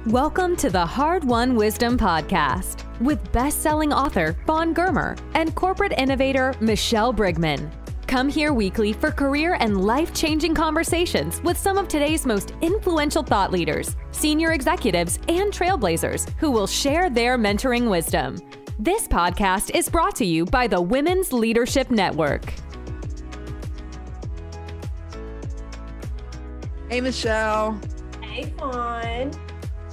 Welcome to the Hard-Won Wisdom Podcast with best-selling author Fawn Germer and corporate innovator Michelle Brigman. Come here weekly for career and life-changing conversations with some of today's most influential thought leaders, senior executives, and trailblazers who will share their mentoring wisdom. This podcast is brought to you by the Women's Leadership Network. Hey, Michelle. Hey, Fawn.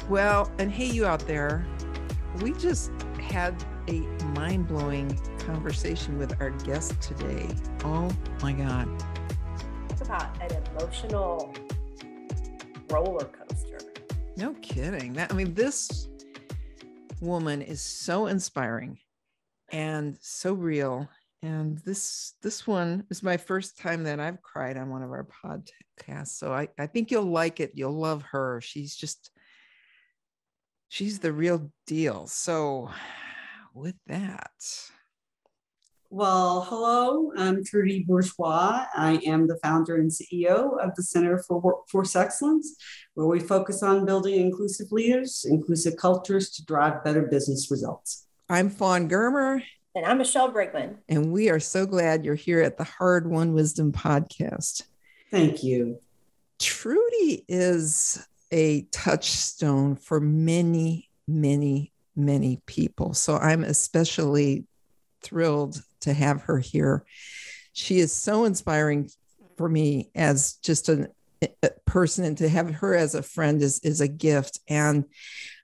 Well, and hey, you out there. We just had a mind-blowing conversation with our guest today. Oh my God. Talk about an emotional roller coaster. No kidding. This woman is so inspiring and so real. And this one is my first time that I've cried on one of our podcasts. So I think you'll like it. You'll love her. She's the real deal. So with that. Well, hello, I'm Trudy Bourgeois. I am the founder and CEO of the Center for Workforce Excellence, where we focus on building inclusive leaders, inclusive cultures to drive better business results. I'm Fawn Germer. And I'm Michelle Brigman. And we are so glad you're here at the Hard-Won Wisdom Podcast. Thank you. Trudy is a touchstone for many, many, many people. So I'm especially thrilled to have her here. She is so inspiring for me as just a person, and to have her as a friend is a gift. And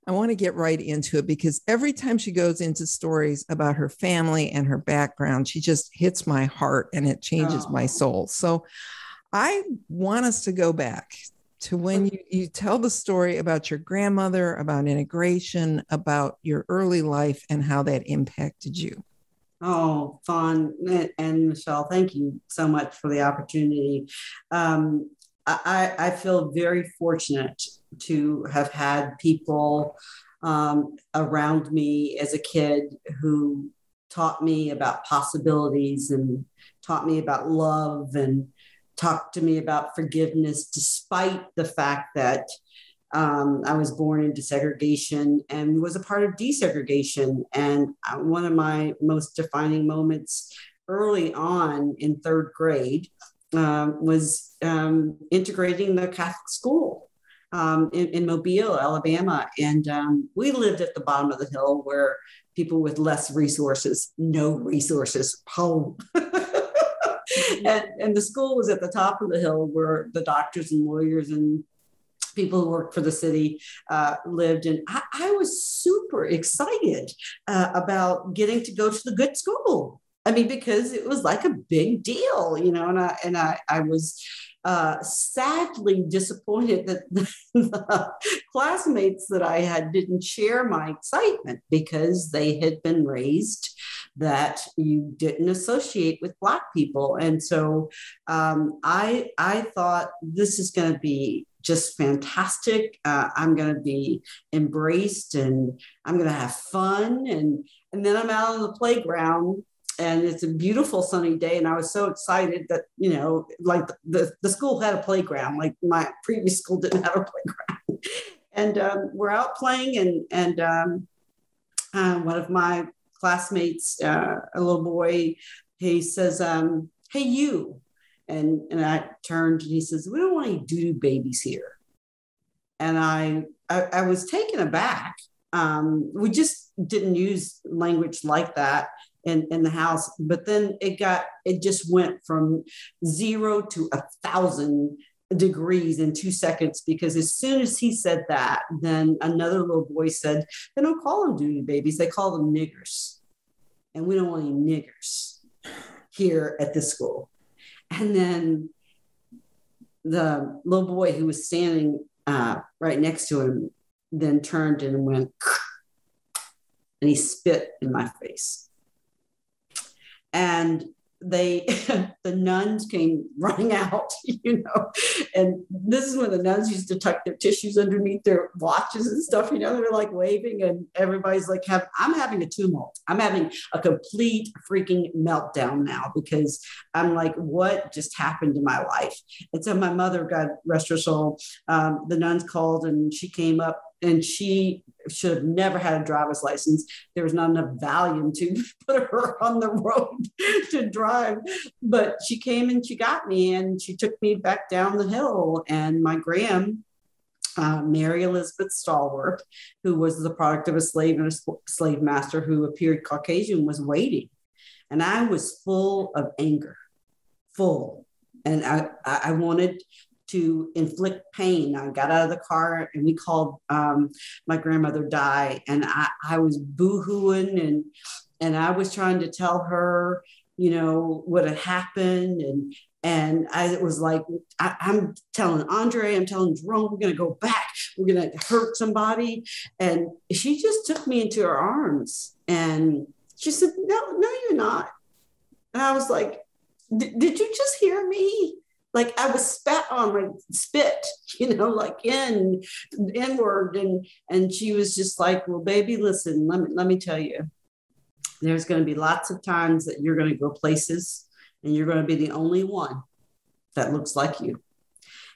I want to get right into it because every time she goes into stories about her family and her background, she just hits my heart and it changes my soul. So I want us to go back to when you tell the story about your grandmother, about integration, about your early life and how that impacted you. Oh, Fawn and Michelle, thank you so much for the opportunity. I feel very fortunate to have had people around me as a kid who taught me about possibilities and taught me about love and talked to me about forgiveness, despite the fact that I was born into segregation and was a part of desegregation. And one of my most defining moments early on in third grade was integrating the Catholic school in Mobile, Alabama. And we lived at the bottom of the hill where people with less resources, no resources, home. And the school was at the top of the hill where the doctors and lawyers and people who worked for the city lived. And I was super excited about getting to go to the good school. Because it was like a big deal, and I was sadly disappointed that the classmates that I had didn't share my excitement because they had been raised that you didn't associate with Black people. And so I thought this is going to be just fantastic. I'm going to be embraced and I'm going to have fun. And then I'm out on the playground. And it's a beautiful sunny day. And I was so excited that, like the school had a playground, like my previous school didn't have a playground. And we're out playing and one of my classmates, a little boy, he says, hey, you. And I turned and he says, we don't want any doo-doo babies here. And I was taken aback. We just didn't use language like that in the house, but then it just went from 0 to 1,000 degrees in 2 seconds, because as soon as he said that, then another little boy said, they don't call them doo-doo babies, they call them niggers. And we don't want any niggers here at this school. And then the little boy who was standing right next to him then turned and went, and he spit in my face. And the nuns came running out, and this is when the nuns used to tuck their tissues underneath their watches and stuff, they're like waving, and everybody's like, I'm having a tumult. I'm having a complete freaking meltdown now, because I'm like, what just happened to my life? And so my mother, God rest her soul, the nuns called and she came up and she should have never had a driver's license. There was not enough Valium to put her on the road to drive. But she came and she got me, and she took me back down the hill. And my gram, Mary Elizabeth Stallworth, who was the product of a slave and a slave master who appeared Caucasian, was waiting. And I was full of anger, full. And I wanted to inflict pain. I got out of the car and we called my grandmother Di, and I was boo-hooing and I was trying to tell her, you know, what had happened. And I was like, I'm telling Andre, I'm telling Jerome, we're going to go back. We're going to hurt somebody. And she just took me into her arms and she said, no, you're not. And I was like, did you just hear me? Like I was spat on, like spit, you know, like inward. And she was just like, well, baby, listen, let me tell you, there's going to be lots of times that you're going to go places and you're going to be the only one that looks like you.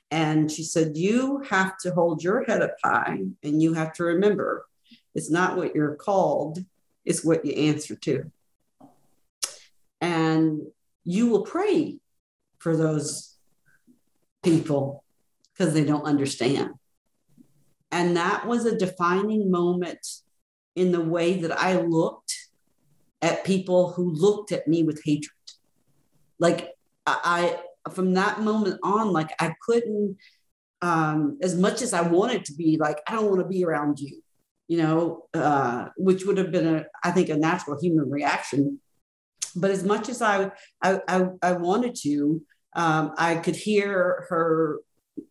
And she said, you have to hold your head up high and you have to remember, it's not what you're called, it's what you answer to. And you will pray for those people because they don't understand. And that was a defining moment in the way that I looked at people who looked at me with hatred. Like I from that moment on, like I couldn't, as much as I wanted to be, like, I don't want to be around you, you know, which would have been I think a natural human reaction. But as much as I wanted to, I could hear her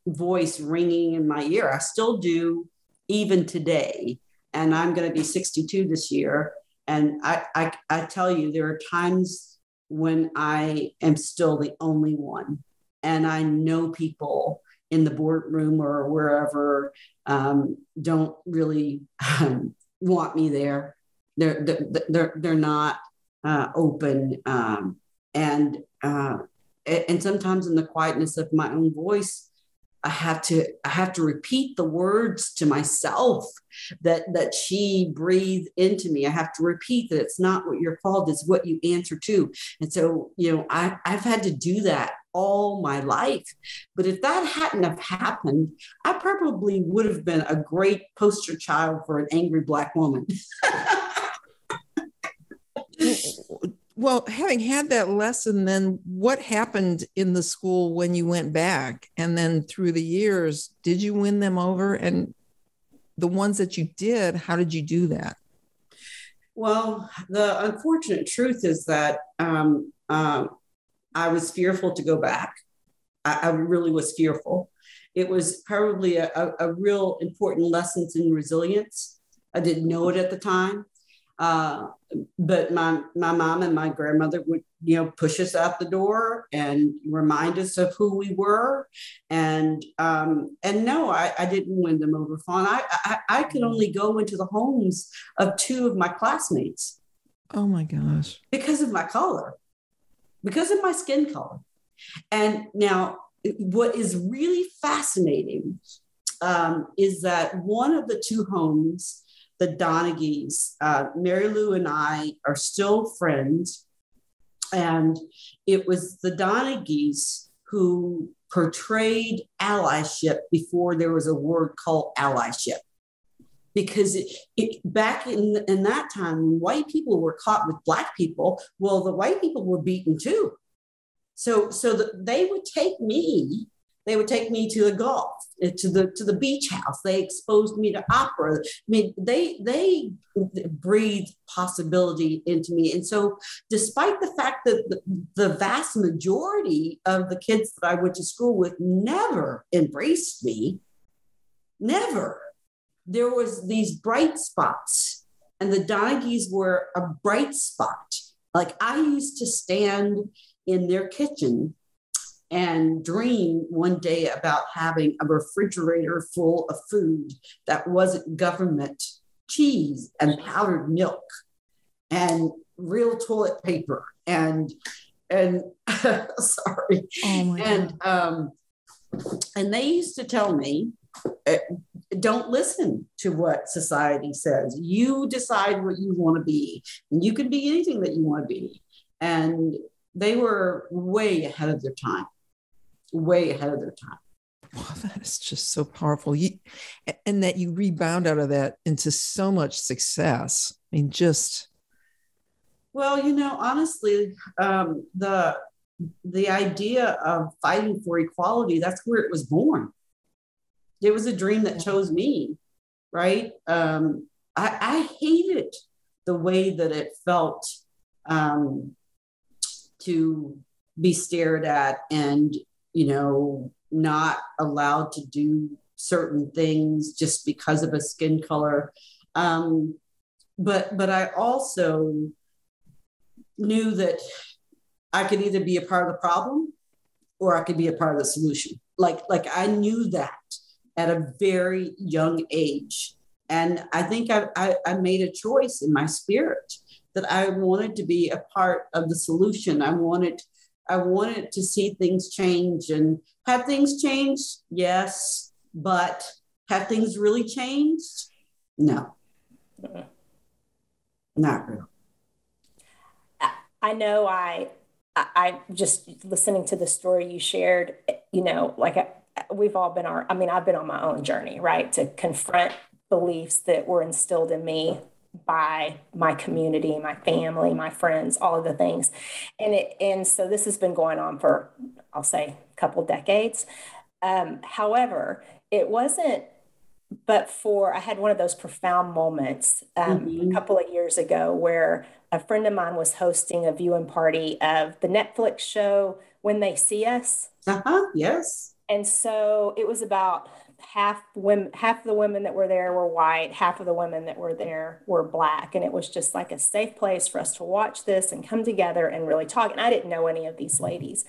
voice ringing in my ear. I still do, even today. And I'm going to be 62 this year. And I tell you, there are times when I am still the only one. And I know people in the boardroom or wherever don't really want me there. They're not open. And sometimes in the quietness of my own voice, I have to repeat the words to myself that she breathed into me. I have to repeat that it's not what you're called, it's what you answer to. And so, you know, I've had to do that all my life. But if that hadn't have happened, I probably would have been a great poster child for an angry Black woman. Well, having had that lesson, then what happened in the school when you went back? And then through the years, did you win them over? And the ones that you did, how did you do that? Well, the unfortunate truth is that I was fearful to go back. I really was fearful. It was probably a real important lesson in resilience. I didn't know it at the time. But my mom and my grandmother would, you know, push us out the door and remind us of who we were. And no, I didn't win them over, Fawn. I could only go into the homes of two of my classmates. Oh my gosh. Because of my color, because of my skin color. And now what is really fascinating is that one of the two homes, the Donaghy's, Mary Lou and I are still friends. And it was the Donaghy's who portrayed allyship before there was a word called allyship. Because back in that time, when white people were caught with Black people, well, the white people were beaten too. So they would take me to the golf, to the beach house. They exposed me to opera. I mean, they breathed possibility into me. And so despite the fact that the vast majority of the kids that I went to school with never embraced me, never, there was these bright spots. And the Donaghy's were a bright spot. Like I used to stand in their kitchen and dream one day about having a refrigerator full of food that wasn't government cheese and powdered milk and real toilet paper and sorry. Oh my God. And they used to tell me don't listen to what society says. You decide what you want to be, and you can be anything that you want to be. And they were way ahead of their time, way ahead of their time. Wow, that is just so powerful. And that you rebound out of that into so much success. I mean, just. Well, honestly, the idea of fighting for equality, that's where it was born. It was a dream that chose me, right? I hated the way that it felt to be stared at and, not allowed to do certain things just because of a skin color. But I also knew that I could either be a part of the problem or I could be a part of the solution. Like I knew that at a very young age. And I think I made a choice in my spirit that I wanted to be a part of the solution. I wanted to see things change. And have things changed? Yes. But have things really changed? No. Not really. I know I just listening to the story you shared, we've all been I've been on my own journey, right? To confront beliefs that were instilled in me by my community, my family, my friends, all of the things. And so this has been going on for, I'll say, a couple decades. However, it wasn't, I had one of those profound moments a couple of years ago where a friend of mine was hosting a viewing party of the Netflix show When They See Us. Yes. And so it was about half the women that were there were white, half of the women that were there were Black. And it was just like a safe place for us to watch this and come together and really talk. And I didn't know any of these ladies.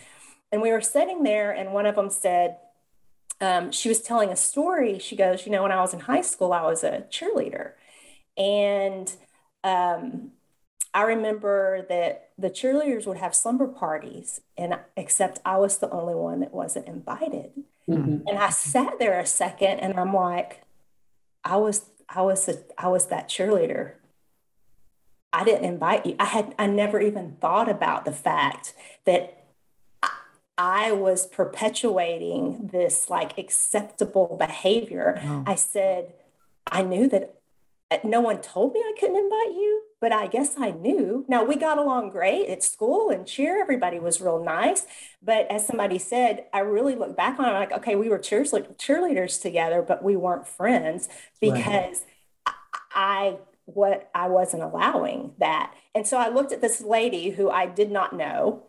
And we were sitting there and one of them said, she was telling a story. She goes, when I was in high school, I was a cheerleader. And I remember that the cheerleaders would have slumber parties, except I was the only one that wasn't invited. Mm-hmm. And I sat there a second and I'm like, I was that cheerleader. I didn't invite you. I never even thought about the fact that I was perpetuating this acceptable behavior. Wow. I said, I knew that no one told me I couldn't invite you, but I guess I knew. Now, we got along great at school and cheer. Everybody was real nice. But as somebody said, I really look back on it okay, we were cheerleaders together, but we weren't friends because I wasn't allowing that. And so I looked at this lady who I did not know.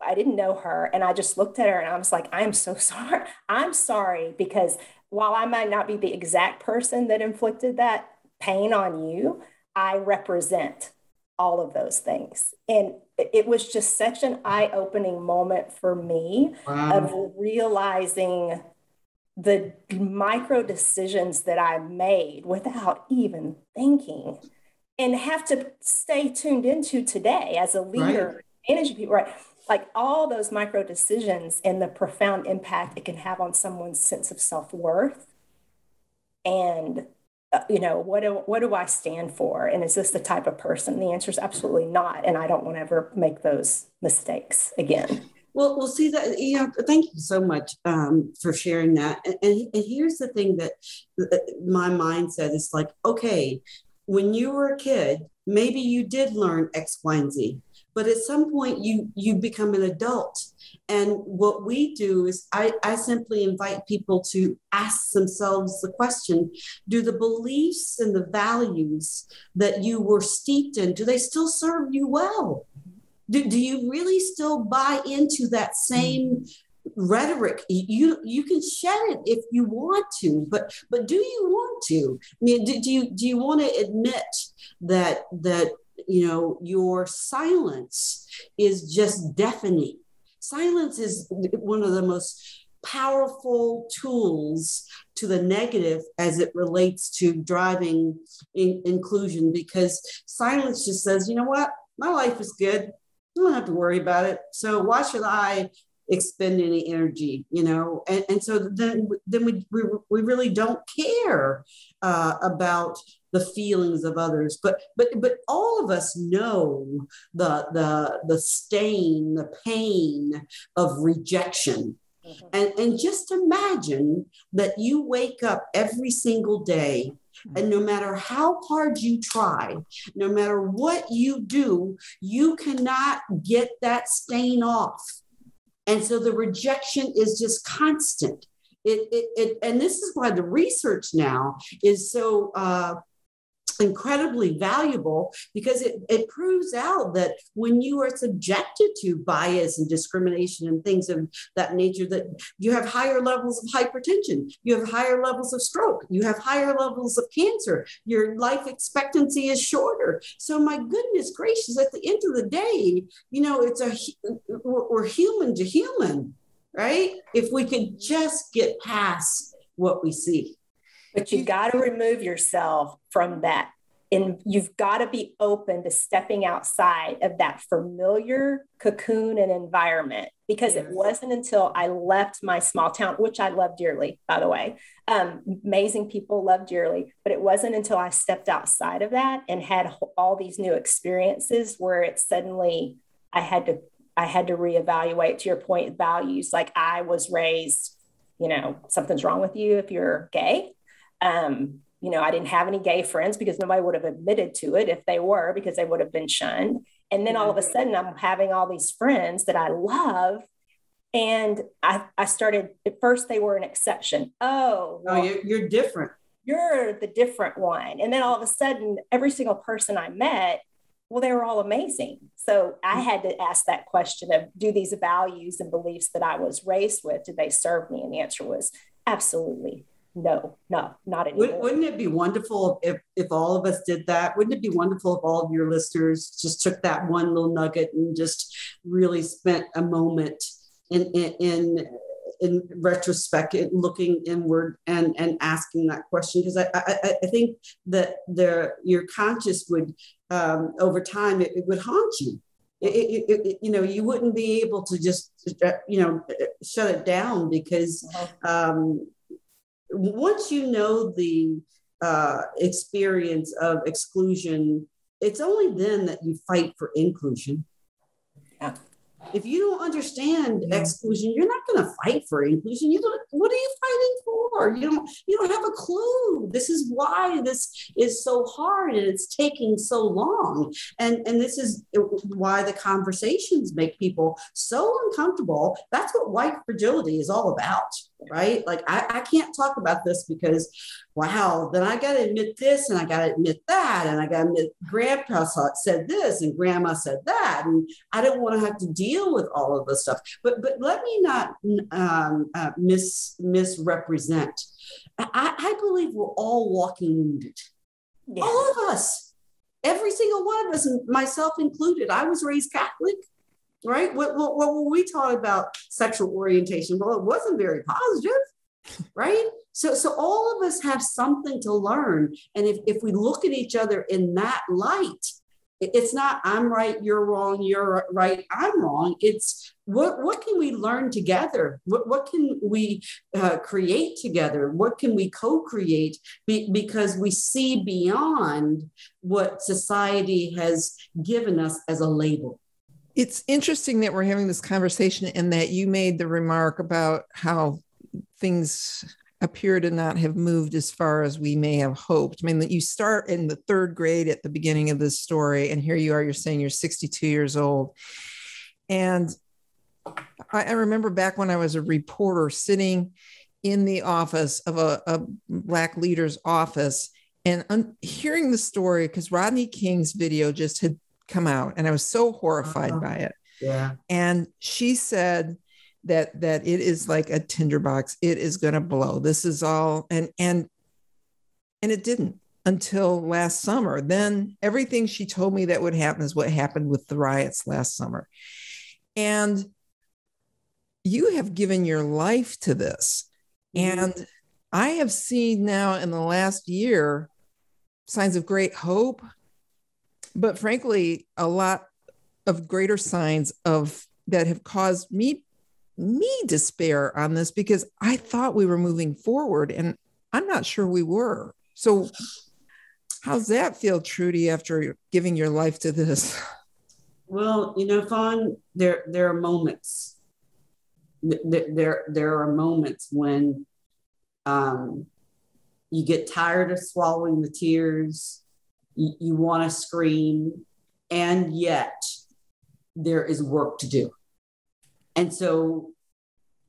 I didn't know her. And I just looked at her and I was like, I'm so sorry. I'm sorry because while I might not be the exact person that inflicted that pain on you, I represent all of those things. And it was just such an eye-opening moment for me of realizing the micro decisions that I made without even thinking and have to stay tuned into today as a leader, managing people, right? Like all those micro decisions and the profound impact it can have on someone's sense of self-worth. And, what do I stand for? And is this the type of person? The answer is absolutely not. And I don't want to ever make those mistakes again. Well, we'll see that, thank you so much for sharing that. And here's the thing that my mindset is like, okay, when you were a kid, maybe you did learn X, Y, and Z. But at some point you become an adult. And what we do is I simply invite people to ask themselves the question, do the beliefs and the values that you were steeped in, do they still serve you well? Do you really still buy into that same rhetoric? You can shed it if you want to, but do you want to? I mean, do you want to admit that your silence is just deafening? Silence is one of the most powerful tools to the negative as it relates to driving inclusion, because silence just says, you know what, my life is good. I don't have to worry about it. So why should I expend any energy, and so then we really don't care about the feelings of others, but all of us know the stain, the pain of rejection. And just imagine that you wake up every single day, and no matter how hard you try, no matter what you do, you cannot get that stain off. And so the rejection is just constant. And this is why the research now is so incredibly valuable, because it proves out that when you are subjected to bias and discrimination and things of that nature, that you have higher levels of hypertension, you have higher levels of stroke, you have higher levels of cancer, your life expectancy is shorter. So my goodness gracious, at the end of the day, we're human to human, right? If we could just get past what we see. But you got to remove yourself from that. And you've got to be open to stepping outside of that familiar cocoon and environment, because It wasn't until I left my small town, which I love dearly, by the way, amazing people, love dearly, but it wasn't until I stepped outside of that and had all these new experiences where it suddenly, I had to reevaluate, to your point, values. Like I was raised, something's wrong with you if you're gay. I didn't have any gay friends because nobody would have admitted to it if they were, because they would have been shunned. And then all of a sudden I'm having all these friends that I love. And I started, at first they were an exception. You're different. You're the different one. And then all of a sudden, every single person I met, well, they were all amazing. So I had to ask that question of, do these values and beliefs that I was raised with, did they serve me? And the answer was absolutely no, not anymore. Wouldn't it be wonderful if all of us did that? Wouldn't it be wonderful if all of your listeners just took that one little nugget and just really spent a moment in retrospect, looking inward and asking that question? Because I think that your conscious would, over time, it would haunt you. You wouldn't be able to just, shut it down, because once you know the experience of exclusion, it's only then that you fight for inclusion. Yeah. If you don't understand exclusion, you're not going to fight for inclusion. What are you fighting for? You don't have a clue. This is why this is so hard and it's taking so long. And this is why the conversations make people so uncomfortable. That's what white fragility is all about, right? Like I can't talk about this because, wow, then I got to admit this and I got to admit that. And I got to admit Grandpa said this and Grandma said that. And I don't want to have to deal with all of this stuff. But let me not misrepresent. I believe we're all walking wounded. Yeah. All of us. Every single one of us, myself included. I was raised Catholic. Right? What were we taught about sexual orientation? Well, it wasn't very positive, right? So all of us have something to learn. And if we look at each other in that light, it's not I'm right, you're wrong, you're right, I'm wrong. It's what can we learn together? What can we create together? What can we co-create? Because we see beyond what society has given us as a label. It's interesting that we're having this conversation and that you made the remark about how things appear to not have moved as far as we may have hoped. I mean, that you start in the third grade at the beginning of this story, and here you are, you're saying you're 62 years old. And I remember back when I was a reporter sitting in the office of a Black leader's office and hearing the story, because Rodney King's video just had come out and I was so horrified by it. Yeah. And she said that it is like a tinderbox. It is going to blow. This is all. And it didn't until last summer. Then everything she told me that would happen is what happened with the riots last summer. And you have given your life to this. Mm-hmm. And I have seen now in the last year signs of great hope, but frankly, a lot of greater signs of that have caused me me despair on this because I thought we were moving forward and I'm not sure we were. So how's that feel, Trudy, after giving your life to this? Well, Fawn, there are moments. There are moments when you get tired of swallowing the tears. You want to scream, and yet there is work to do. And so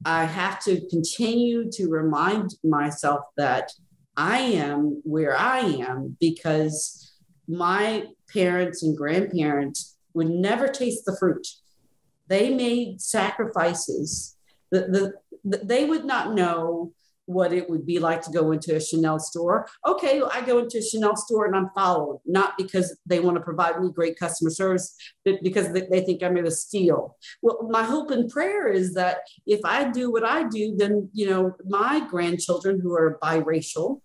I have to continue to remind myself that I am where I am because my parents and grandparents would never taste the fruit. They made sacrifices. They would not know what it would be like to go into a Chanel store. Okay, I go into a Chanel store and I'm followed, not because they want to provide me great customer service, but because they think I'm going to steal. Well, my hope and prayer is that if I do what I do, then, my grandchildren who are biracial,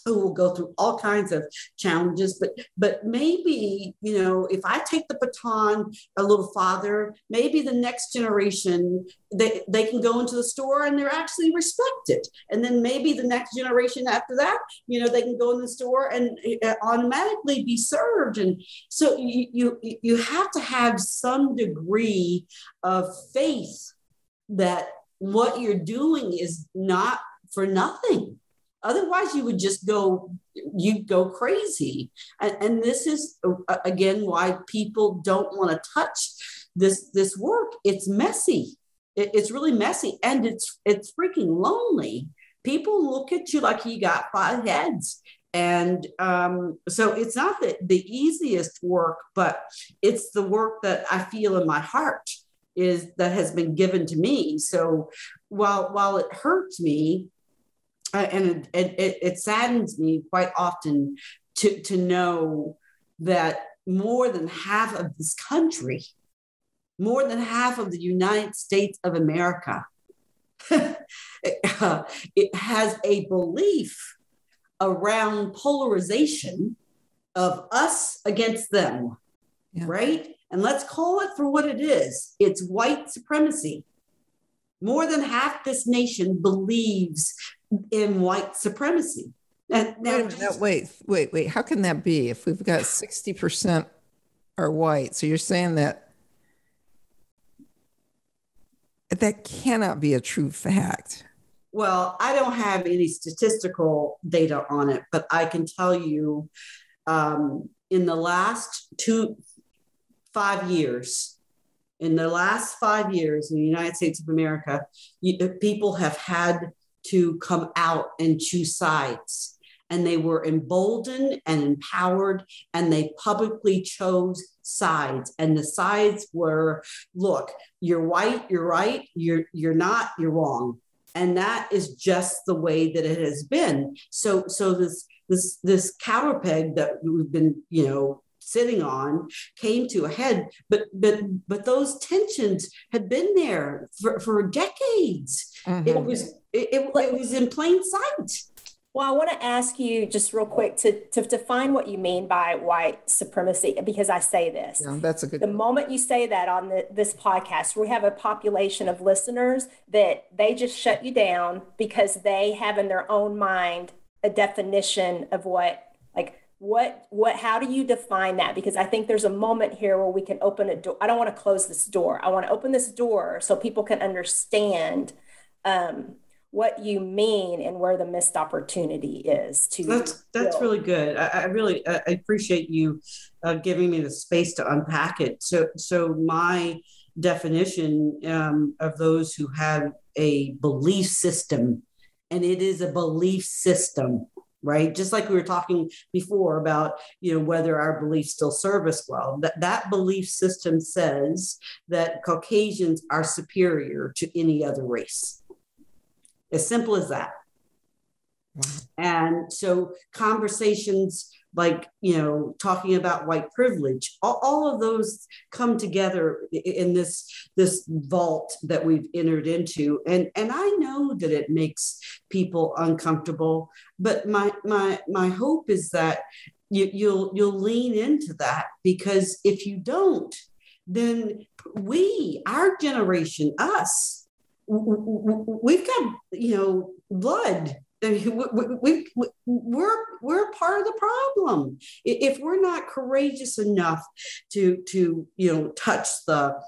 who will go through all kinds of challenges, but maybe, if I take the baton a little farther, maybe the next generation, they can go into the store and they're actually respected. And then maybe the next generation after that, they can go in the store and automatically be served. And so you have to have some degree of faith that what you're doing is not for nothing. Otherwise, you would just go crazy. And this is, again, why people don't want to touch this work. It's messy. It's really messy. And it's freaking lonely. People look at you like you got 5 heads. And so it's not the easiest work, but it's the work that I feel in my heart that has been given to me. So while it hurts me, and it saddens me quite often to know that more than half of this country, more than half of the United States of America, it has a belief around polarization of us against them, right? And let's call it for what it is. It's white supremacy. More than half this nation believes in white supremacy. Wait. How can that be if we've got 60% are white? So you're saying that cannot be a true fact. Well, I don't have any statistical data on it, but I can tell you in the last 5 years, in the the United States of America, people have had to come out and choose sides. And they were emboldened and empowered, and they publicly chose sides. And the sides were, look, you're white, you're right, you're not, you're wrong. And that is just the way that it has been. So this counter peg that we've been, sitting on came to a head, but those tensions had been there for decades. Mm-hmm. It was in plain sight. Well, I want to ask you just real quick to define what you mean by white supremacy, because I say this. Yeah, that's a good. The moment you say that on this podcast, we have a population of listeners that they just shut you down because they have in their own mind a definition of how do you define that? Because I think there's a moment here where we can open a door. I don't want to close this door. I want to open this door so people can understand what you mean and where the missed opportunity is. That's really good. I really appreciate you giving me the space to unpack it. So my definition of those who have a belief system, and it is a belief system, right? Just like we were talking before about, whether our beliefs still serve us well. That belief system says that Caucasians are superior to any other race. As simple as that. And so conversations like, talking about white privilege, all of those come together in this vault that we've entered into. And I know that it makes people uncomfortable, but my hope is that you'll lean into that, because if you don't, then our generation, us, we've got, blood. We're part of the problem. If we're not courageous enough to touch the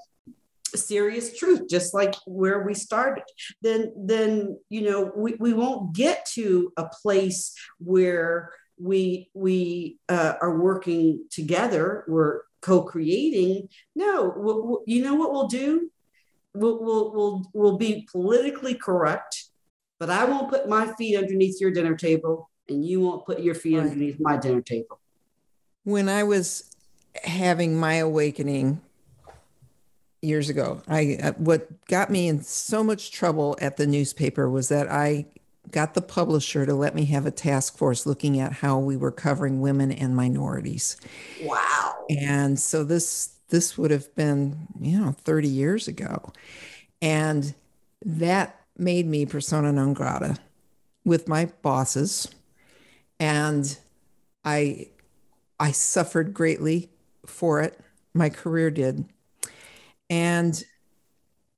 serious truth, just like where we started, then we won't get to a place where we are working together. We're co-creating. No, you know what we'll do? We'll be politically correct, but I won't put my feet underneath your dinner table, and you won't put your feet underneath my dinner table. When I was having my awakening years ago, what got me in so much trouble at the newspaper was that I got the publisher to let me have a task force looking at how we were covering women and minorities. Wow. And so this would have been, 30 years ago. And that made me persona non grata with my bosses. And I suffered greatly for it. My career did. And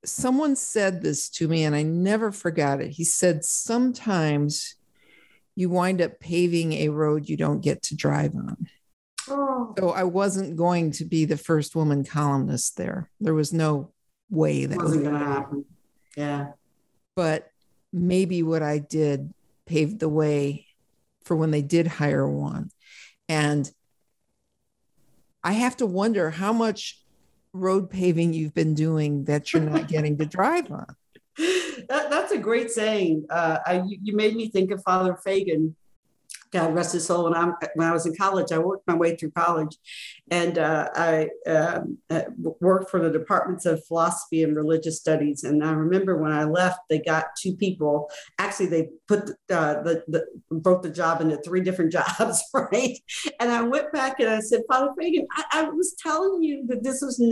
someone said this to me, and I never forgot it. He said, sometimes you wind up paving a road you don't get to drive on. Oh. So I wasn't going to be the first woman columnist there. There was no way that wasn't going to happen. Yeah. But maybe what I did paved the way for when they did hire one. And I have to wonder how much road paving you've been doing that you're not getting to drive on. That's a great saying. You made me think of Father Fagan. God rest his soul. When I was in college, I worked my way through college, and I worked for the departments of philosophy and religious studies. And I remember when I left, they got two people. Actually, they put broke the job into 3 different jobs, right? And I went back and I said, Father Fagan, I was telling you that this was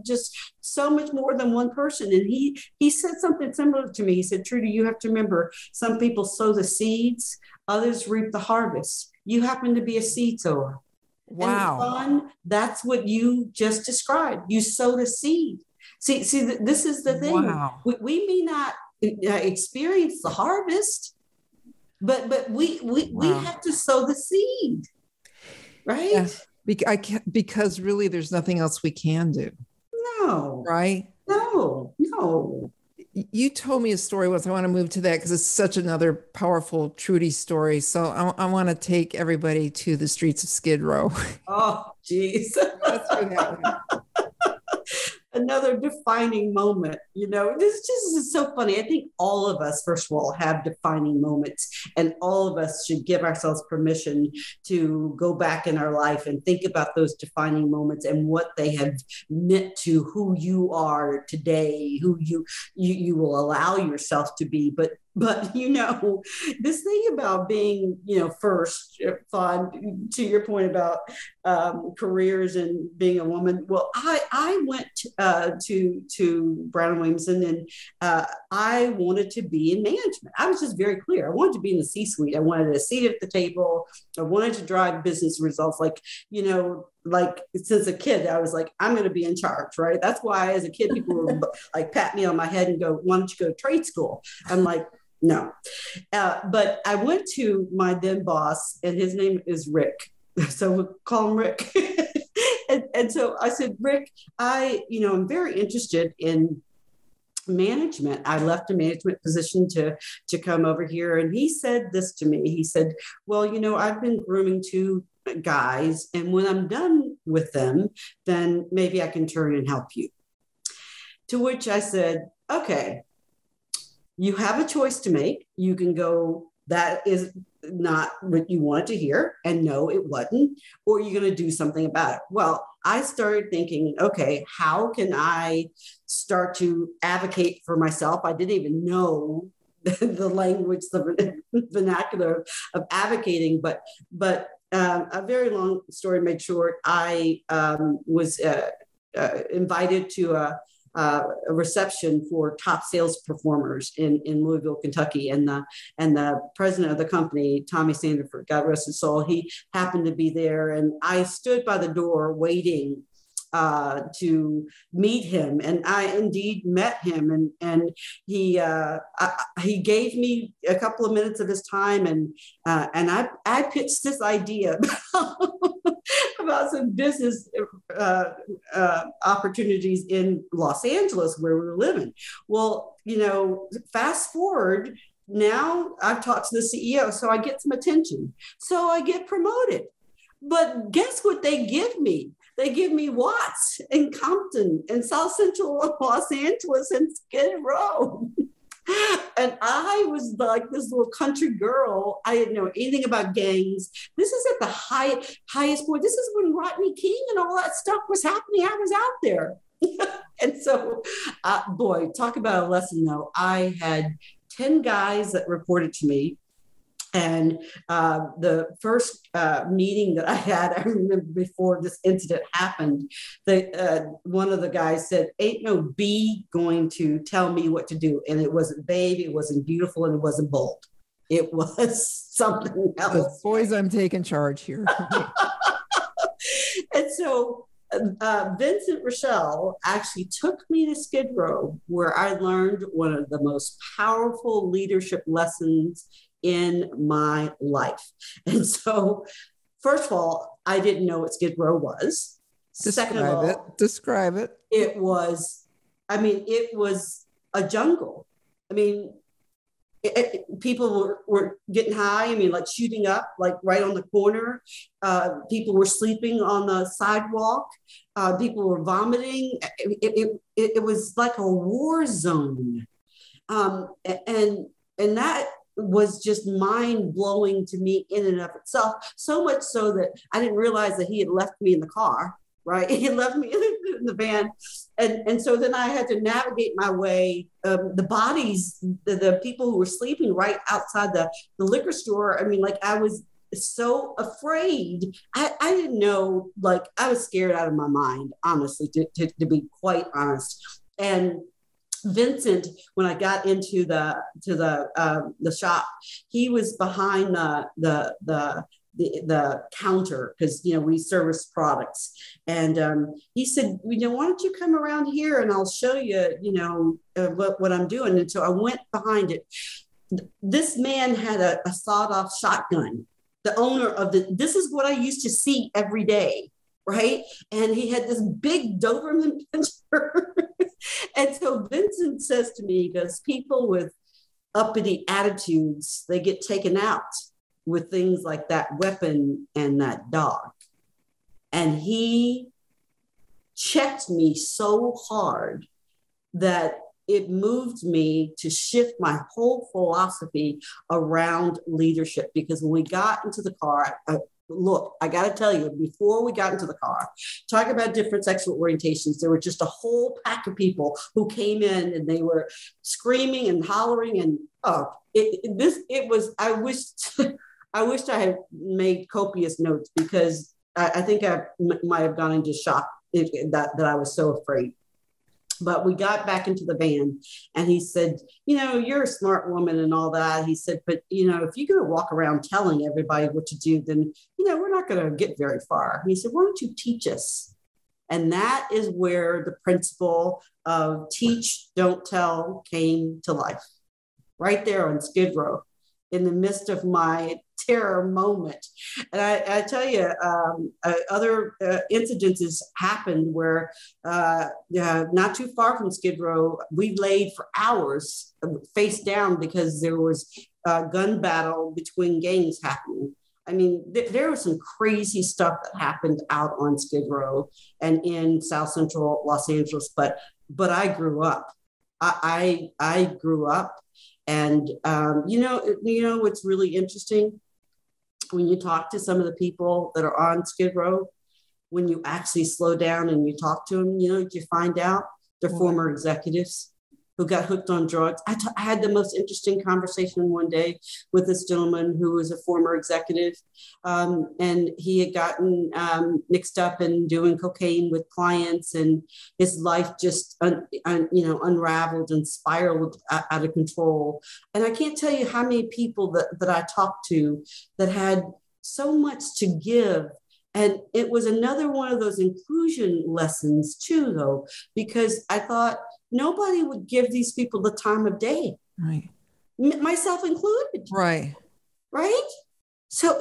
just so much more than one person. And he said something similar to me. He said, Trudy, you have to remember, some people sow the seeds, others reap the harvest. You happen to be a seed sower. Wow. And fun, that's what you just described. You sowed a seed. See, this is the thing. Wow. We may not experience the harvest, but we have to sow the seed, right? Yeah. Because really there's nothing else we can do. No. Right? No. You told me a story once. I want to move to that because it's such another powerful Trudy story. So I want to take everybody to the streets of Skid Row. Oh, geez. Let's do that one. Another defining moment. This just is so funny. I think all of us, first of all, have defining moments, and all of us should give ourselves permission to go back in our life and think about those defining moments and what they have meant to who you are today, who you will allow yourself to be. But this thing about being, first, Fawn, to your point about careers and being a woman. Well, I went to Brown and Williamson, and I wanted to be in management. I was just very clear. I wanted to be in the C-suite. I wanted a seat at the table. I wanted to drive business results. Like since a kid, I was like, I'm going to be in charge, right? That's why as a kid, people would like pat me on my head and go, why don't you go to trade school? I'm like, no. But I went to my then boss, and his name is Rick. So we'll call him Rick. and so I said, Rick, I'm very interested in management. I left a management position to come over here. And he said this to me. He said, well, I've been grooming 2 guys, and when I'm done with them, then maybe I can turn and help you. To which I said, okay, you have a choice to make. You can go, that is not what you wanted to hear, and no, it wasn't, or you're going to do something about it. Well, I started thinking, okay, how can I start to advocate for myself? I didn't even know the language, the vernacular of advocating, but a very long story made short, I was invited to a reception for top sales performers in Louisville, Kentucky. And the president of the company, Tommy Sanderford, God rest his soul, he happened to be there. And I stood by the door waiting to meet him, and I indeed met him, and he gave me a couple of minutes of his time, and I pitched this idea about some business opportunities in Los Angeles where we were living. Well, fast forward. Now I've talked to the CEO, so I get some attention. So I get promoted. But guess what they give me? They give me Watts and Compton and South Central Los Angeles and Skid Row. And I was like this little country girl. I didn't know anything about gangs. This is at the highest point. This is when Rodney King and all that stuff was happening. I was out there. And so, boy, talk about a lesson though. I had 10 guys that reported to me. And the first meeting that I had, I remember before this incident happened, one of the guys said, "Ain't no bee going to tell me what to do." And it wasn't babe, it wasn't beautiful, and it wasn't bold. It was something else. Boys, I'm taking charge here. And so Vincent Rochelle actually took me to Skid Row, where I learned one of the most powerful leadership lessons in my life. And so, first of all, I didn't know what Skid Row was. Describe it. It was a jungle. I mean, people were getting high. I mean, like shooting up, like right on the corner. People were sleeping on the sidewalk. People were vomiting. It was like a war zone. And that was just mind-blowing to me in and of itself, so much so that I didn't realize that he had left me in the car, right? He left me in the van. And so then I had to navigate my way. The bodies, the people who were sleeping right outside the liquor store, I mean, like I was so afraid. I didn't know, like I was scared out of my mind, honestly, to be quite honest. And Vincent, when I got into the shop, he was behind the counter because we service products, and he said, "Why don't you come around here and I'll show you, what I'm doing." And so I went behind it. This man had a sawed-off shotgun. The owner of this is what I used to see every day, right? And he had this big Doberman Pinscher. And so Vincent says to me, he goes, "People with uppity attitudes, they get taken out with things like that weapon and that dog." And he checked me so hard that it moved me to shift my whole philosophy around leadership. Because when we got into the car, look, I got to tell you, before we got into the car, talking about different sexual orientations, there were just a whole pack of people who came in and they were screaming and hollering. And I wished I had made copious notes, because I think I might have gone into shock that I was so afraid. But we got back into the van and he said, "You're a smart woman and all that." He said, "But, if you're going to walk around telling everybody what to do, then, we're not going to get very far." He said, "Why don't you teach us?" And that is where the principle of teach, don't tell came to life, right there on Skid Row, in the midst of my terror moment. And I tell you, other incidences happened where not too far from Skid Row, we laid for hours face down because there was a gun battle between gangs happening. I mean, there was some crazy stuff that happened out on Skid Row and in South Central Los Angeles. But I grew up. I grew up. And, what's really interesting, when you talk to some of the people that are on Skid Row, when you actually slow down and you talk to them, you find out they're former executives who got hooked on drugs. I had the most interesting conversation one day with this gentleman who was a former executive, and he had gotten mixed up in doing cocaine with clients, and his life just unraveled and spiraled out of control. And I can't tell you how many people that I talked to that had so much to give And it was another one of those inclusion lessons too, though, because I thought nobody would give these people the time of day, Right. Myself included. Right. Right. So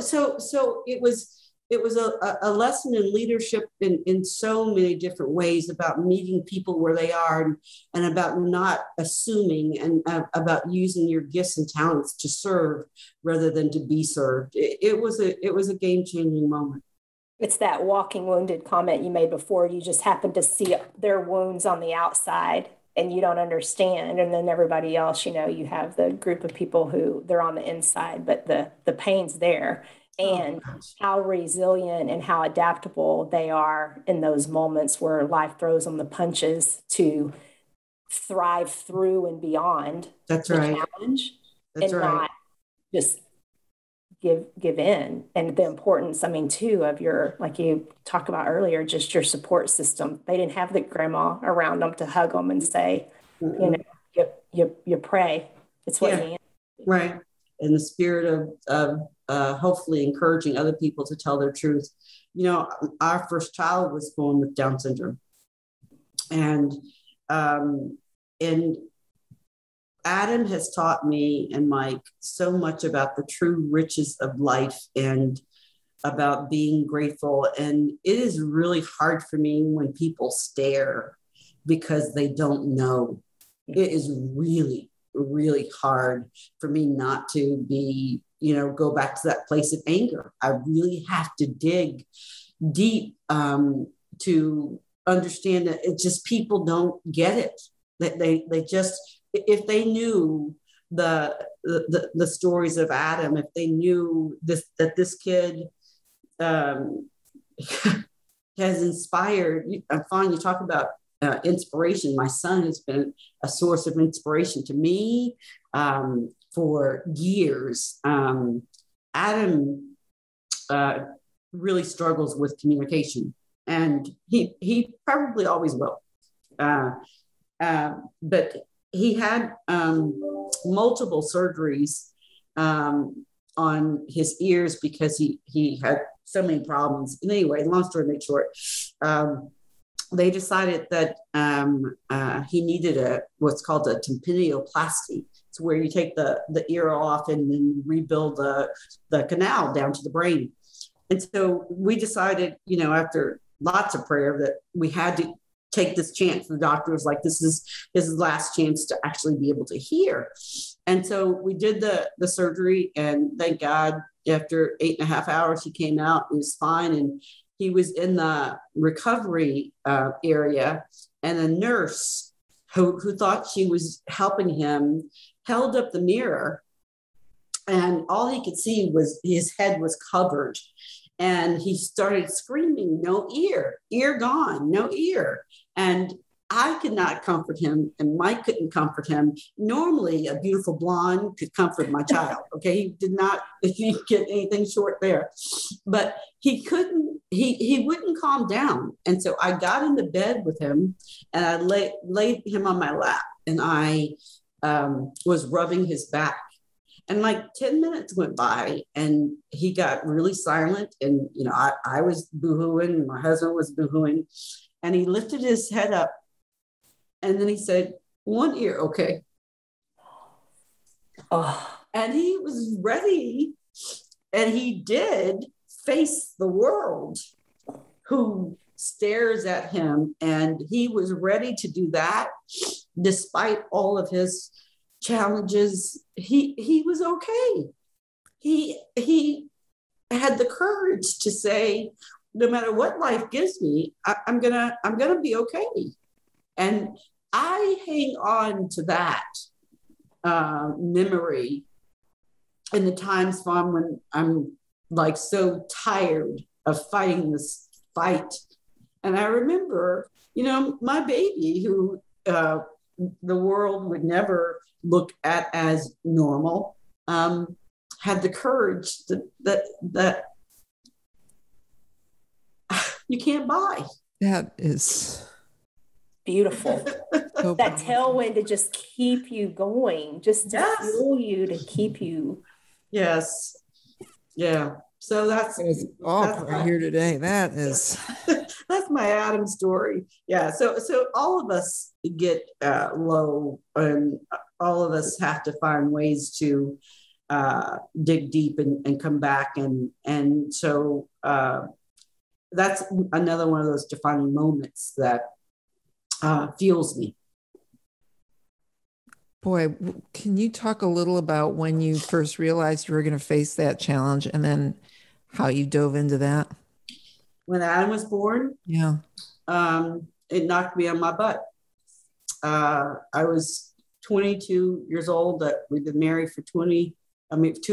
it was a lesson in leadership in so many different ways, about meeting people where they are, and about not assuming, and about using your gifts and talents to serve rather than to be served. It was a game-changing moment. It's that walking wounded comment you made before. You just happen to see their wounds on the outside and you don't understand. And then everybody else, you have the group of people who they're on the inside, but the pain's there. And how resilient and how adaptable they are in those moments where life throws them the punches to thrive through and beyond the challenge. That's and right. Not just give in. And the importance, too, of your, like you talked about earlier, just your support system. They didn't have the grandma around them to hug them and say, you pray. It's what you need. Right. In the spirit of hopefully encouraging other people to tell their truth. Our first child was born with Down syndrome. And Adam has taught me and Mike so much about the true riches of life and about being grateful. And it is really hard for me when people stare because they don't know. It is really, really hard for me not to be, go back to that place of anger. I really have to dig deep to understand that it's just people don't get it. That they just, if they knew the stories of Adam, if they knew that this kid has inspired. Fawn, you talk about inspiration. My son has been a source of inspiration to me for years. Adam really struggles with communication, and he probably always will. But he had multiple surgeries on his ears because he had so many problems. And anyway, long story made short, they decided that he needed what's called a tympanioplasty. It's where you take the ear off and then rebuild the canal down to the brain. And so we decided, after lots of prayer, that we had to take this chance. The doctor was like, this is his last chance to actually be able to hear. And so we did the surgery, and thank God, after 8.5 hours, he came out, he was fine. And he was in the recovery area, and a nurse who thought she was helping him held up the mirror, and all he could see was his head was covered. And he started screaming, "No ear, ear gone, no ear." And I could not comfort him, and Mike couldn't comfort him. Normally, a beautiful blonde could comfort my child. Okay, he did not get anything short there, but he couldn't. He wouldn't calm down, and so I got into bed with him, and I laid him on my lap, and I was rubbing his back. And like 10 minutes went by, and he got really silent. And, I was boohooing, my husband was boohooing, and he lifted his head up. And then he said, "One ear, okay." Oh. And he was ready, and he did face the world who stares at him. And he was ready to do that despite all of his challenges. He was okay. He had the courage to say, no matter what life gives me, I'm gonna be okay. And I hang on to that memory in the times when I'm like so tired of fighting this fight. And I remember, my baby, who the world would never look at as normal, had the courage that you can't buy. That is beautiful. So that tailwind to just keep you going, just to fuel you, to keep you. Yes. Yeah. So that's right here today. That is that's my Adam story. Yeah. So all of us get low, and all of us have to find ways to dig deep and come back, and so that's another one of those defining moments that fuels me. Boy, can you talk a little about when you first realized you were going to face that challenge, and then how you dove into that? When Adam was born, yeah, it knocked me on my butt. I was 22 years old. We'd been married for 2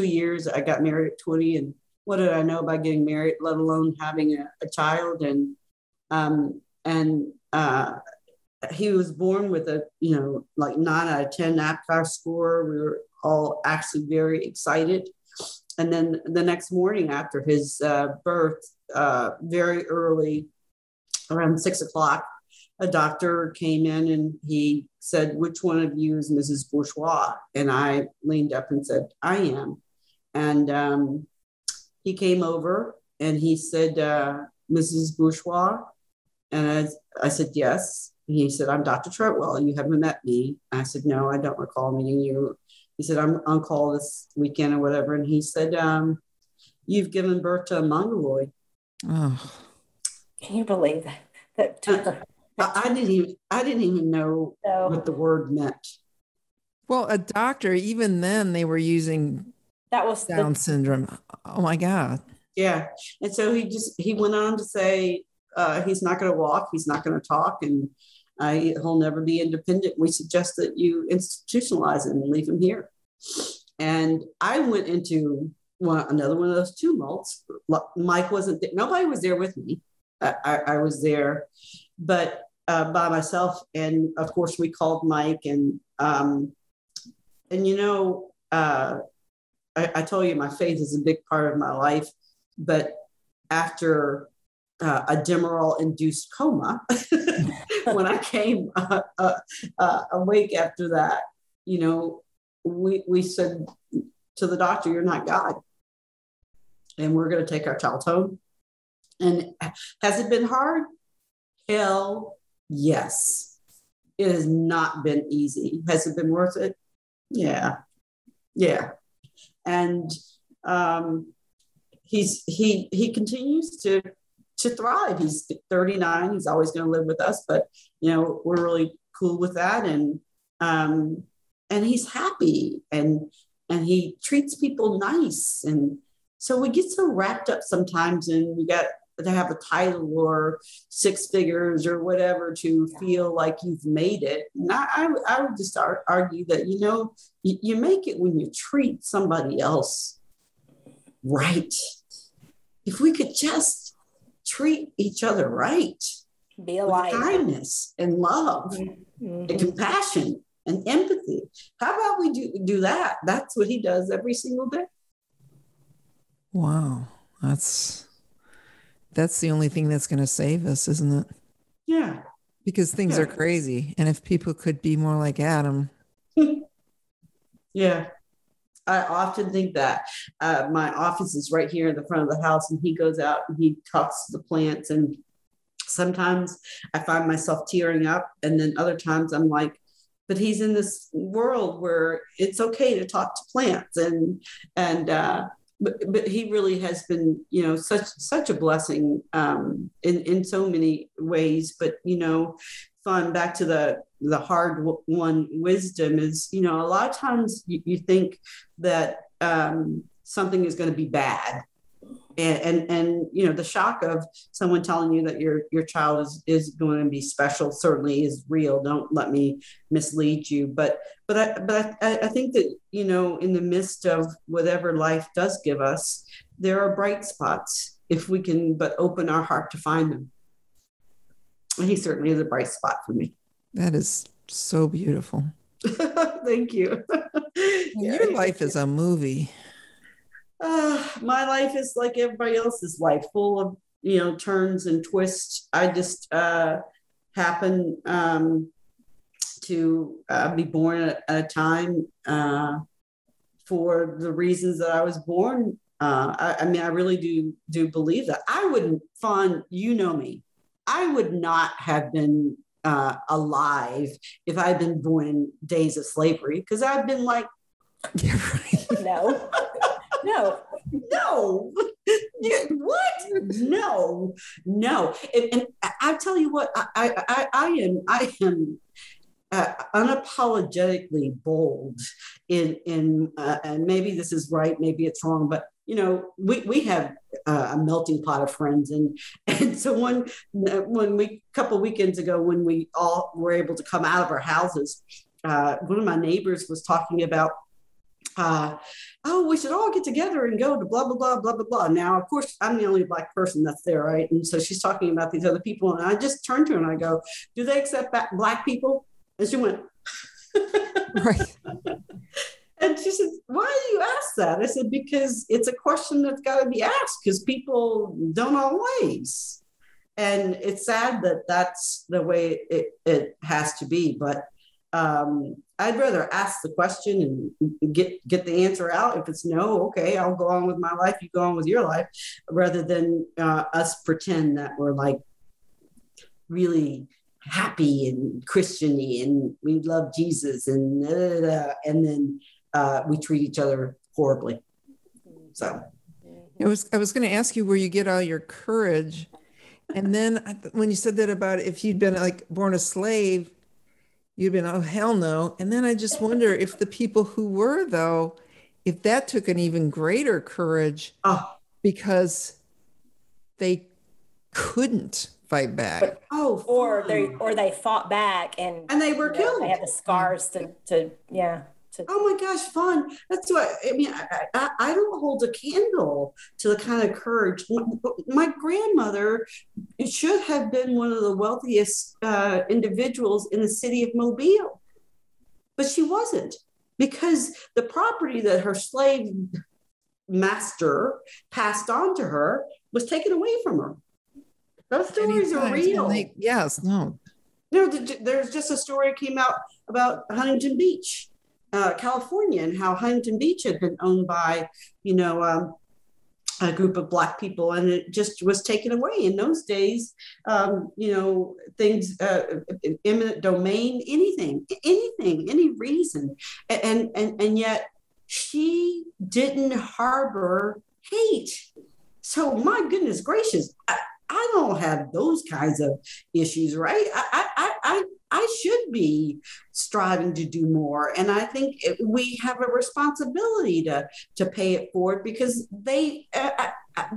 years. I got married at 20, and what did I know about getting married, let alone having a child? And he was born with a, like 9 out of 10 APGAR score. We were all actually very excited. And then the next morning after his birth, very early, around 6 o'clock, a doctor came in and he said, "Which one of you is Mrs. Bourgeois?" And I leaned up and said, "I am." And he came over and he said, "Mrs. Bourgeois?" And I said, "Yes." And he said, "I'm Dr. Troutwell, and you haven't met me." I said, "No, I don't recall meeting you." He said, "I'm on call this weekend or whatever." And he said, "You've given birth to a mongoloid." Oh. Can you believe that? I didn't even know what the word meant. Well, a doctor, even then, they were using Down syndrome. Oh my God. Yeah. And so he went on to say, he's not going to walk, he's not going to talk, and he'll never be independent. We suggest that you institutionalize him and leave him here. And I went into another one of those tumults. Mike wasn't there. Nobody was there with me. I was there, but by myself. And of course, we called Mike, and I told you my faith is a big part of my life. But after a Demerol-induced coma, when I came awake after that, we said to the doctor, "You're not God, and we're going to take our child home." And has it been hard? Hell yes. It has not been easy. Has it been worth it? Yeah. And he continues to thrive. He's 39. He's always going to live with us, but we're really cool with that. And he's happy, and he treats people nice. And so we get so wrapped up sometimes, and we got to have a title or 6 figures or whatever to feel like you've made it. And I would just argue that, you make it when you treat somebody else right. If we could just treat each other right, be alive, with kindness and love and compassion and empathy. How about we do that? That's what he does every single day. Wow. That's the only thing that's going to save us, isn't it? Yeah. Because things are crazy. And if people could be more like Adam. Yeah. I often think that. My office is right here in the front of the house, and he goes out and he talks to the plants. And sometimes I find myself tearing up. And then other times I'm like, but he's in this world where it's okay to talk to plants. But he really has been, such a blessing in so many ways. But, back to the hard one, wisdom is, a lot of times you think that something is going to be bad. And the shock of someone telling you that your child is going to be special certainly is real. Don't let me mislead you. But I think that, in the midst of whatever life does give us, there are bright spots if we can but open our heart to find them. And he certainly is a bright spot for me. That is so beautiful. Thank you. Your life is a movie. My life is like everybody else's life, full of, turns and twists. I just happen to be born at a time for the reasons that I was born I mean, I really do believe that. I wouldn't, Fawn, you know me, I would not have been alive if I'd been born in days of slavery, because I've been like, Yeah, right. No, no. no, what? No. And I tell you what, I am unapologetically bold in and maybe this is right, maybe it's wrong, but we have a melting pot of friends, and so when we a couple weekends ago, when we all were able to come out of our houses, one of my neighbors was talking about oh, we should all get together and go to blah, blah, blah, blah, blah, blah. Now, of course, I'm the only Black person that's there, right? And so she's talking about these other people. And I just turned to her and I go, do they accept Black people? And she went, Right. and she said, why do you ask that? I said, because it's a question that's got to be asked, because people don't always. And it's sad that that's the way it has to be. But I'd rather ask the question and get the answer out. If it's no, okay, I'll go on with my life. You go on with your life, rather than us pretend that we're like really happy and Christian-y and we love Jesus and then we treat each other horribly. So I was going to ask you where you get all your courage. And then when you said that about if you'd been like born a slave, you'd been, oh, hell no. And then I just wonder if the people who were, though, if that took an even greater courage because they couldn't fight back. Or they fought back and they were killed. They had the scars to oh my gosh, fun. That's what I mean. I don't hold a candle to the kind of courage. My grandmother should have been one of the wealthiest individuals in the city of Mobile, but she wasn't, because the property that her slave master passed on to her was taken away from her. Those stories are real. Yes, no. There's just a story that came out about Huntington Beach, California, and how Huntington Beach had been owned by, a group of Black people, and it just was taken away. In those days, things, eminent domain, anything, any reason, and yet she didn't harbor hate. So my goodness gracious, I don't have those kinds of issues, right? I should be striving to do more. And I think we have a responsibility to pay it forward, because they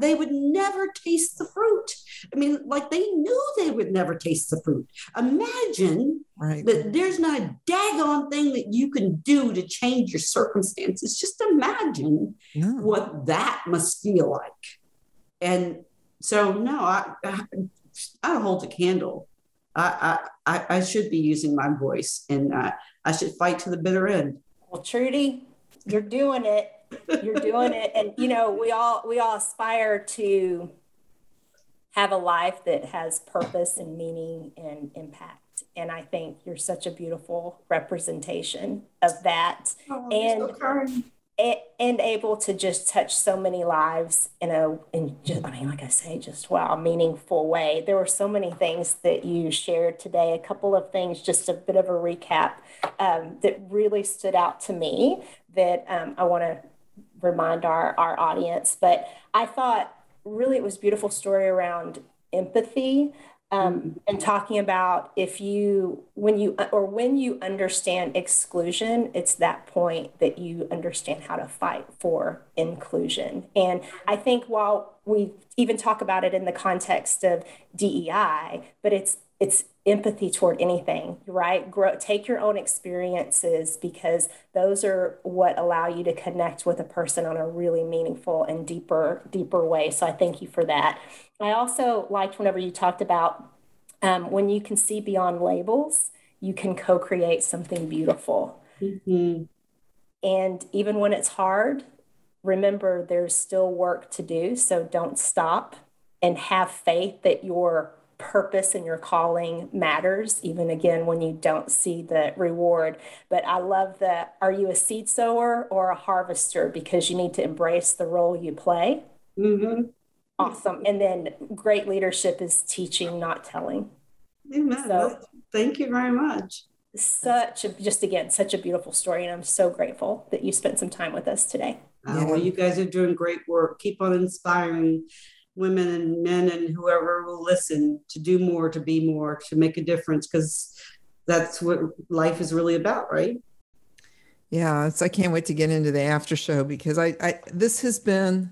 would never taste the fruit. I mean, like, they knew they would never taste the fruit. Imagine that there's not a daggone thing that you can do to change your circumstances. Just imagine what that must feel like. And so, no, I don't hold a candle. I should be using my voice, and I should fight to the bitter end. Well, Trudy, you're doing it. You're doing it. And, we all aspire to have a life that has purpose and meaning and impact. And I think you're such a beautiful representation of that. Oh, and so kind. And able to just touch so many lives like I say, just wow, meaningful way. There were so many things that you shared today. A couple of things, just a bit of a recap that really stood out to me that I want to remind our audience. But I thought really it was a beautiful story around empathy. And talking about when you understand exclusion, it's that point that you understand how to fight for inclusion. And I think while we even talk about it in the context of DEI, but it's empathy toward anything, right? Take your own experiences, because those are what allow you to connect with a person on a really meaningful and deeper way. So I thank you for that. I also liked whenever you talked about when you can see beyond labels, you can co-create something beautiful. Mm-hmm. And even when it's hard, remember there's still work to do. So don't stop, and have faith that your purpose and your calling matters, even again, when you don't see the reward. But I love are you a seed sower or a harvester? Because you need to embrace the role you play. Mm-hmm. Awesome. And then great leadership is teaching, not telling. Amen. So, thank you very much. Such a beautiful story. And I'm so grateful that you spent some time with us today. Well, you guys are doing great work. Keep on inspiring women and men and whoever will listen to do more, to be more, to make a difference, because that's what life is really about, right? Yeah, I can't wait to get into the after show, because this has been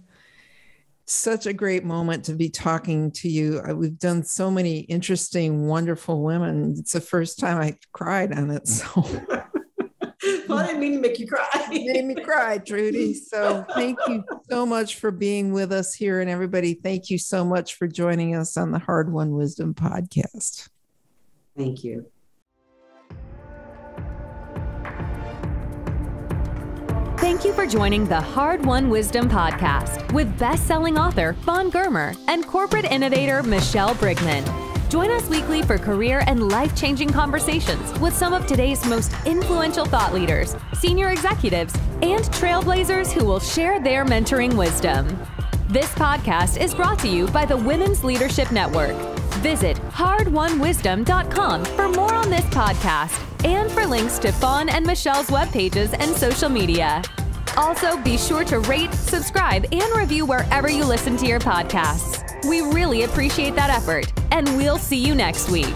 such a great moment to be talking to you. We've done so many interesting, wonderful women. It's the first time I cried on it. So well, I didn't mean to make you cry. You made me cry, Trudy. So thank you so much for being with us here. And everybody, thank you so much for joining us on the Hard Won Wisdom podcast. Thank you. Thank you for joining the Hard Won Wisdom podcast with best-selling author Fawn Germer and corporate innovator Michelle Brigman. Join us weekly for career and life-changing conversations with some of today's most influential thought leaders, senior executives, and trailblazers who will share their mentoring wisdom. This podcast is brought to you by the Women's Leadership Network. Visit hardwonwisdom.com for more on this podcast and for links to Fawn and Michelle's web pages and social media. Also, be sure to rate, subscribe, and review wherever you listen to your podcasts. We really appreciate that effort, and we'll see you next week.